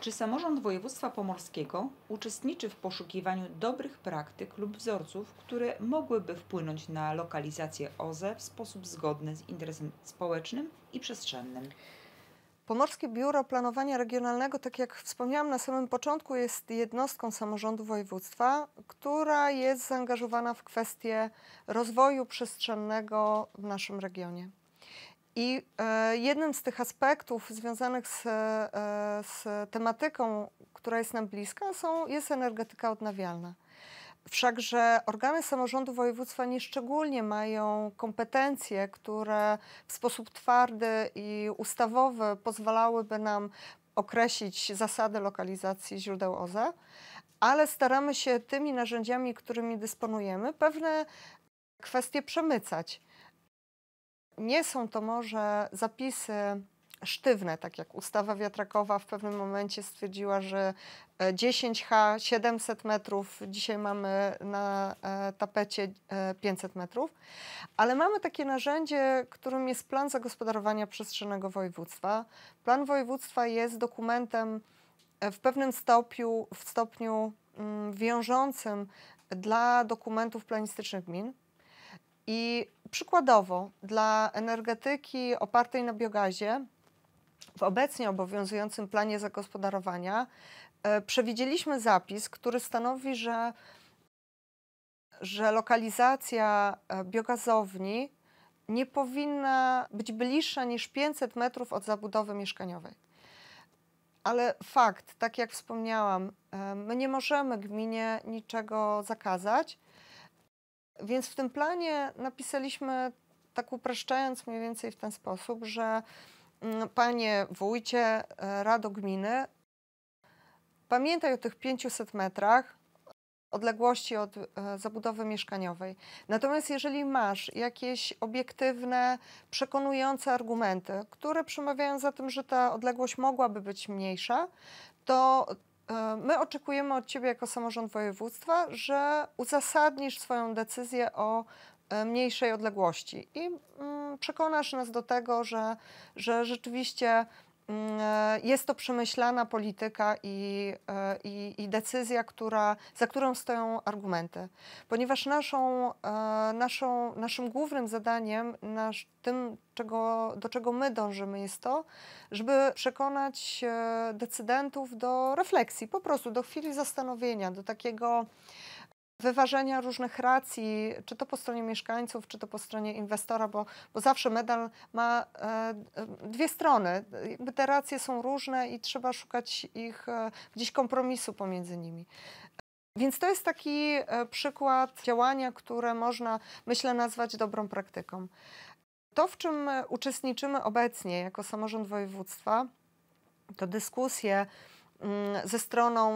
Czy samorząd województwa pomorskiego uczestniczy w poszukiwaniu dobrych praktyk lub wzorców, które mogłyby wpłynąć na lokalizację OZE w sposób zgodny z interesem społecznym i przestrzennym? Pomorskie Biuro Planowania Regionalnego, tak jak wspomniałam na samym początku, jest jednostką samorządu województwa, która jest zaangażowana w kwestie rozwoju przestrzennego w naszym regionie. I jednym z tych aspektów związanych z tematyką, która jest nam bliska, jest energetyka odnawialna. Wszakże organy samorządu województwa nieszczególnie mają kompetencje, które w sposób twardy i ustawowy pozwalałyby nam określić zasady lokalizacji źródeł OZE, ale staramy się tymi narzędziami, którymi dysponujemy, pewne kwestie przemycać. Nie są to może zapisy sztywne, tak jak ustawa wiatrakowa w pewnym momencie stwierdziła, że 10H 700 metrów, dzisiaj mamy na tapecie 500 metrów, ale mamy takie narzędzie, którym jest plan zagospodarowania przestrzennego województwa. Plan województwa jest dokumentem w pewnym stopniu wiążącym dla dokumentów planistycznych gmin. I przykładowo dla energetyki opartej na biogazie w obecnie obowiązującym planie zagospodarowania przewidzieliśmy zapis, który stanowi, że lokalizacja biogazowni nie powinna być bliższa niż 500 metrów od zabudowy mieszkaniowej. Ale fakt, tak jak wspomniałam, my nie możemy gminie niczego zakazać, więc w tym planie napisaliśmy, tak upraszczając mniej więcej w ten sposób, że panie wójcie, rado gminy, pamiętaj o tych 500 metrach odległości od zabudowy mieszkaniowej. Natomiast jeżeli masz jakieś obiektywne, przekonujące argumenty, które przemawiają za tym, że ta odległość mogłaby być mniejsza, to my oczekujemy od ciebie jako samorząd województwa, że uzasadnisz swoją decyzję o mniejszej odległości i przekonasz nas do tego, że rzeczywiście jest to przemyślana polityka i decyzja, za którą stoją argumenty. Ponieważ naszym głównym zadaniem, tym, do czego my dążymy, jest to, żeby przekonać decydentów do refleksji, po prostu do chwili zastanowienia, do takiego wyważenia różnych racji, czy to po stronie mieszkańców, czy to po stronie inwestora, bo zawsze medal ma dwie strony. Jakby te racje są różne i trzeba szukać gdzieś kompromisu pomiędzy nimi. Więc to jest taki przykład działania, które można, myślę, nazwać dobrą praktyką. To, w czym uczestniczymy obecnie jako samorząd województwa, to dyskusje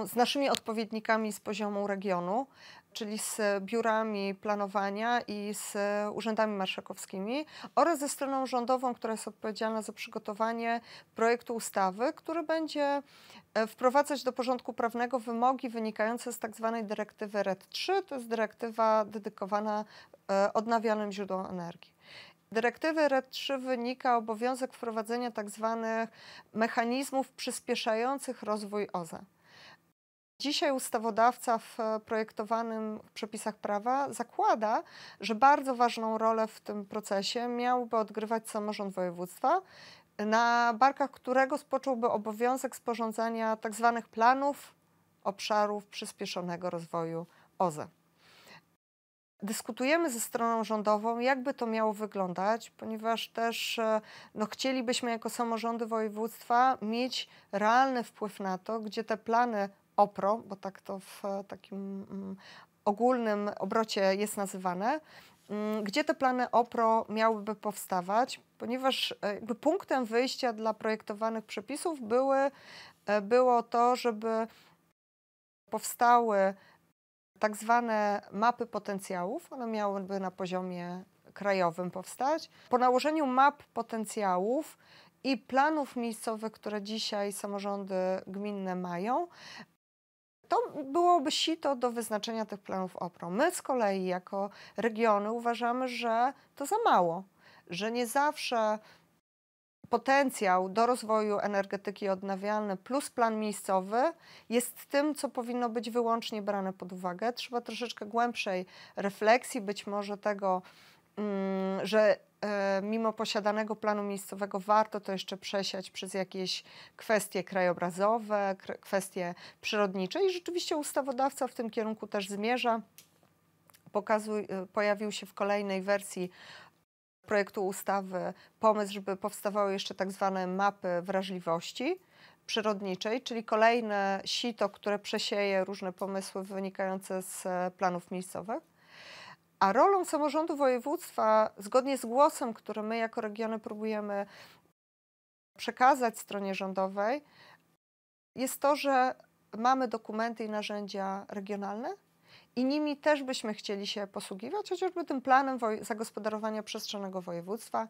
z naszymi odpowiednikami z poziomu regionu, czyli z biurami planowania i z urzędami marszałkowskimi oraz ze stroną rządową, która jest odpowiedzialna za przygotowanie projektu ustawy, który będzie wprowadzać do porządku prawnego wymogi wynikające z tak zwanej dyrektywy RED III, to jest dyrektywa dedykowana odnawialnym źródłom energii. Dyrektywy RED III wynika obowiązek wprowadzenia tak zwanych mechanizmów przyspieszających rozwój OZE. Dzisiaj ustawodawca w projektowanym przepisach prawa zakłada, że bardzo ważną rolę w tym procesie miałby odgrywać samorząd województwa, na barkach którego spocząłby obowiązek sporządzania tak zwanych planów obszarów przyspieszonego rozwoju OZE. Dyskutujemy ze stroną rządową, jakby to miało wyglądać, ponieważ też chcielibyśmy jako samorządy województwa mieć realny wpływ na to, gdzie te plany OPRO, bo tak to w takim ogólnym obrocie jest nazywane, gdzie te plany OPRO miałyby powstawać, ponieważ jakby punktem wyjścia dla projektowanych przepisów było to, żeby powstały tak zwane mapy potencjałów, one miałyby na poziomie krajowym powstać. Po nałożeniu map potencjałów i planów miejscowych, które dzisiaj samorządy gminne mają, to byłoby sito do wyznaczenia tych planów OPRO. My z kolei jako regiony uważamy, że to za mało, że nie zawsze potencjał do rozwoju energetyki odnawialnej plus plan miejscowy jest tym, co powinno być wyłącznie brane pod uwagę. Trzeba troszeczkę głębszej refleksji, być może tego, że mimo posiadanego planu miejscowego warto to jeszcze przesiać przez jakieś kwestie krajobrazowe, kwestie przyrodnicze i rzeczywiście ustawodawca w tym kierunku też zmierza. Pojawił się w kolejnej wersji projektu ustawy pomysł, żeby powstawały jeszcze tak zwane mapy wrażliwości przyrodniczej, czyli kolejne sito, które przesieje różne pomysły wynikające z planów miejscowych. A rolą samorządu województwa, zgodnie z głosem, który my jako regiony próbujemy przekazać stronie rządowej, jest to, że mamy dokumenty i narzędzia regionalne i nimi też byśmy chcieli się posługiwać, chociażby tym planem zagospodarowania przestrzennego województwa.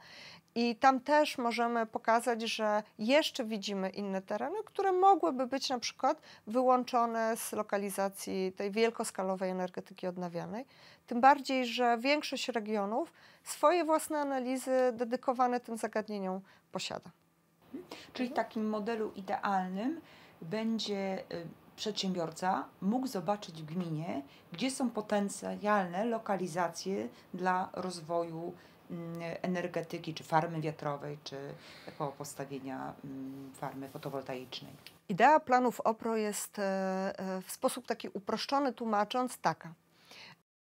I tam też możemy pokazać, że jeszcze widzimy inne tereny, które mogłyby być na przykład wyłączone z lokalizacji tej wielkoskalowej energetyki odnawialnej. Tym bardziej, że większość regionów swoje własne analizy dedykowane tym zagadnieniom posiada. Czyli w takim modelu idealnym będzie przedsiębiorca mógł zobaczyć w gminie, gdzie są potencjalne lokalizacje dla rozwoju energetyki, czy farmy wiatrowej, czy postawienia farmy fotowoltaicznej. Idea planów OPRO jest w sposób taki uproszczony tłumacząc taka.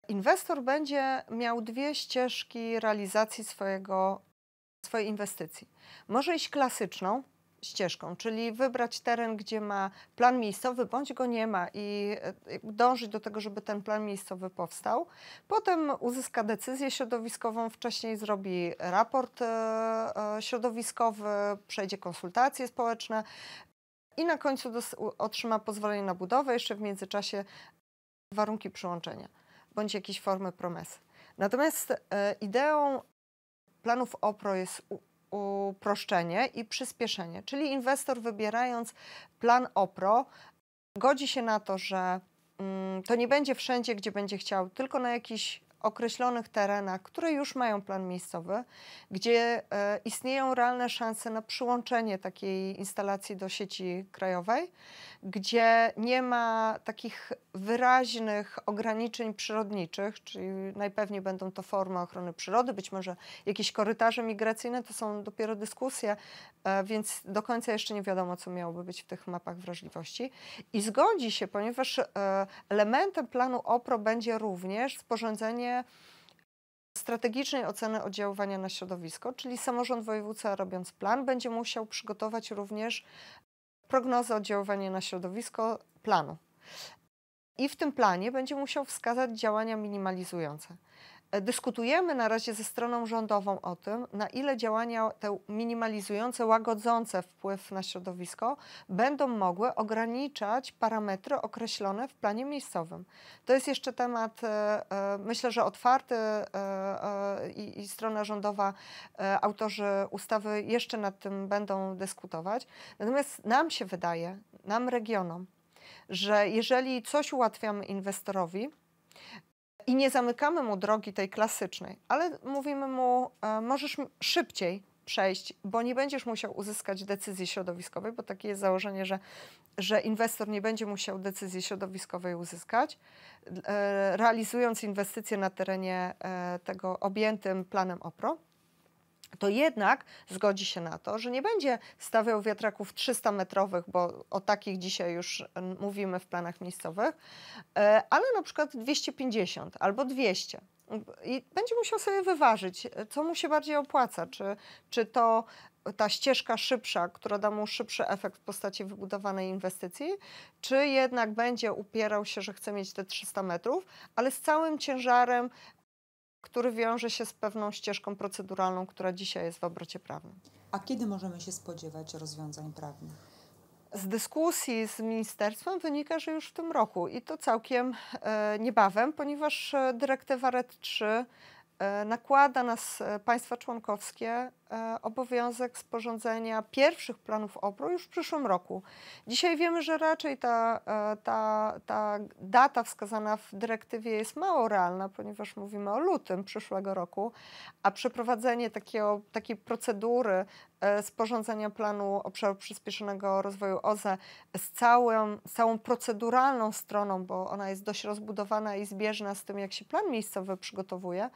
Inwestor będzie miał dwie ścieżki realizacji swojej inwestycji. Może iść klasyczną ścieżką, czyli wybrać teren, gdzie ma plan miejscowy, bądź go nie ma i dążyć do tego, żeby ten plan miejscowy powstał. Potem uzyska decyzję środowiskową, wcześniej zrobi raport środowiskowy, przejdzie konsultacje społeczne i na końcu otrzyma pozwolenie na budowę, jeszcze w międzyczasie warunki przyłączenia bądź jakieś formy promesy. Natomiast ideą planów OPRO jest uproszczenie i przyspieszenie, czyli inwestor wybierając plan OPRO godzi się na to, że to nie będzie wszędzie, gdzie będzie chciał, tylko na jakichś określonych terenach, które już mają plan miejscowy, gdzie istnieją realne szanse na przyłączenie takiej instalacji do sieci krajowej, gdzie nie ma takich wyraźnych ograniczeń przyrodniczych, czyli najpewniej będą to formy ochrony przyrody, być może jakieś korytarze migracyjne, to są dopiero dyskusje, więc do końca jeszcze nie wiadomo, co miałoby być w tych mapach wrażliwości. I zgodzi się, ponieważ elementem planu OPRO będzie również sporządzenie strategicznej oceny oddziaływania na środowisko, czyli samorząd województwa, robiąc plan, będzie musiał przygotować również prognozę oddziaływania na środowisko planu. I w tym planie będzie musiał wskazać działania minimalizujące. Dyskutujemy na razie ze stroną rządową o tym, na ile działania te minimalizujące, łagodzące wpływ na środowisko będą mogły ograniczać parametry określone w planie miejscowym. To jest jeszcze temat, myślę, że otwarty i strona rządowa, autorzy ustawy jeszcze nad tym będą dyskutować. Natomiast nam się wydaje, nam regionom, że jeżeli coś ułatwiamy inwestorowi, i nie zamykamy mu drogi tej klasycznej, ale mówimy mu, możesz szybciej przejść, bo nie będziesz musiał uzyskać decyzji środowiskowej, bo takie jest założenie, że inwestor nie będzie musiał decyzji środowiskowej uzyskać, realizując inwestycje na terenie tego objętym planem OPRO, to jednak zgodzi się na to, że nie będzie stawiał wiatraków 300-metrowych, bo o takich dzisiaj już mówimy w planach miejscowych, ale na przykład 250 albo 200. I będzie musiał sobie wyważyć, co mu się bardziej opłaca, czy to ta ścieżka szybsza, która da mu szybszy efekt w postaci wybudowanej inwestycji, czy jednak będzie upierał się, że chce mieć te 300 metrów, ale z całym ciężarem, który wiąże się z pewną ścieżką proceduralną, która dzisiaj jest w obrocie prawnym. A kiedy możemy się spodziewać rozwiązań prawnych? Z dyskusji z ministerstwem wynika, że już w tym roku i to całkiem niebawem, ponieważ dyrektywa RED III nakłada na państwa członkowskie obowiązek sporządzenia pierwszych planów OPRO już w przyszłym roku. Dzisiaj wiemy, że raczej ta data wskazana w dyrektywie jest mało realna, ponieważ mówimy o lutym przyszłego roku, a przeprowadzenie takiej procedury sporządzenia planu obszaru przyspieszonego rozwoju OZE z całą proceduralną stroną, bo ona jest dość rozbudowana i zbieżna z tym, jak się plan miejscowy przygotowuje,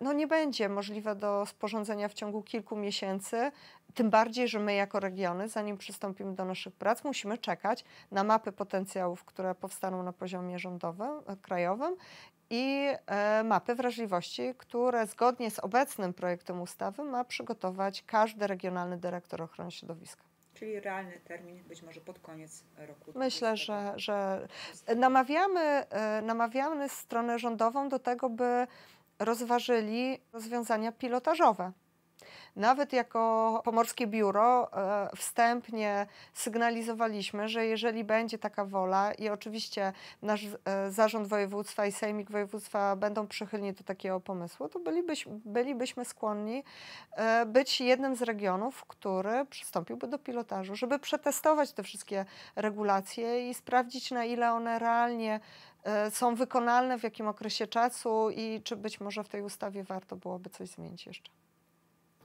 no nie będzie możliwe do sporządzenia w ciągu kilku miesięcy, tym bardziej, że my jako regiony, zanim przystąpimy do naszych prac, musimy czekać na mapy potencjałów, które powstaną na poziomie rządowym, krajowym i mapy wrażliwości, które zgodnie z obecnym projektem ustawy ma przygotować każdy regionalny dyrektor ochrony środowiska. Czyli realny termin być może pod koniec roku. Myślę, 20. że namawiamy stronę rządową do tego, by rozważyli rozwiązania pilotażowe. Nawet jako Pomorskie Biuro wstępnie sygnalizowaliśmy, że jeżeli będzie taka wola i oczywiście nasz zarząd województwa i sejmik województwa będą przychylni do takiego pomysłu, to bylibyśmy skłonni być jednym z regionów, który przystąpiłby do pilotażu, żeby przetestować te wszystkie regulacje i sprawdzić, na ile one realnie są wykonalne, w jakim okresie czasu i czy być może w tej ustawie warto byłoby coś zmienić jeszcze.